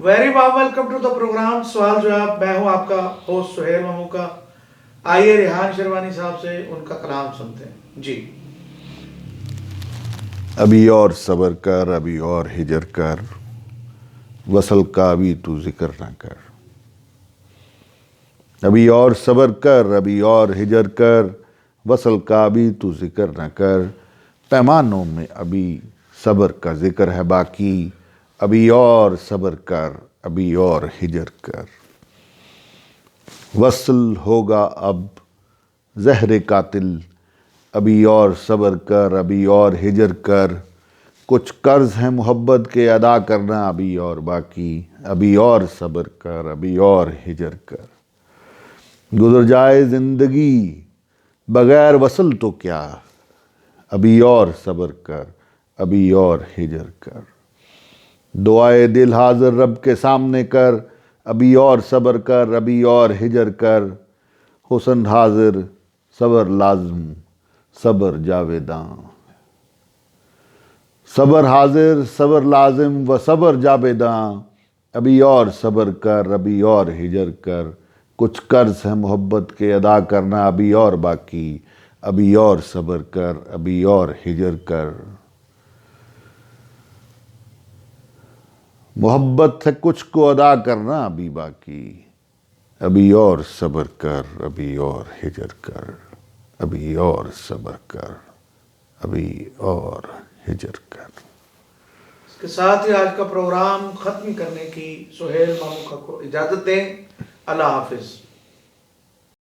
Very warm welcome to the program سوال جواب. میں ہوں آپ کا ہوسٹ سہیل ممو کا. آئیے ریحان شیروانی صاحب سے ان کا کلام سنتے ہیں. جی. ابھی اور صبر کر، ابھی اور ہجر کر، وصل کا ابھی تو ذکر نہ کر. ابھی اور صبر کر، ابھی اور ہجر کر، وصل کا ابھی تو ذکر نہ کر. پیمانوں میں ابھی صبر کا ذکر ہے باقی. ابھی اور صبر کر، ابھی اور ہجر کر. وصل ہوگا اب زہر قاتل. ابھی اور صبر کر، ابھی اور ہجر کر. کچھ قرض ہیں محبت کے ادا کرنا ابھی اور باقی. ابھی اور صبر کر، ابھی اور ہجر کر. گزر جائے زندگی بغیر وصل تو کیا. ابھی اور صبر کر، ابھی اور ہجر کر. دعائے دل حاضر رب کے سامنے کر. ابھی اور صبر کر، ابھی اور ہجر کر. حسن حاضر صبر لازم، صبر جاویداں. صبر حاضر صبر لازم و صبر جاویداں. ابھی اور صبر کر، ابھی اور ہجر کر. کچھ قرض ہے محبت کے ادا کرنا ابھی اور باقی. ابھی اور صبر کر، ابھی اور ہجر کر. محبت ہے کچھ کو ادا کرنا ابھی باقی. ابھی اور صبر کر، ابھی اور ہجر کر. ابھی اور صبر کر، ابھی اور ہجر کر. اس کے ساتھ ہی آج کا پروگرام ختم کرنے کی سہیل ممو کا کو اجازت دیں. اللہ حافظ.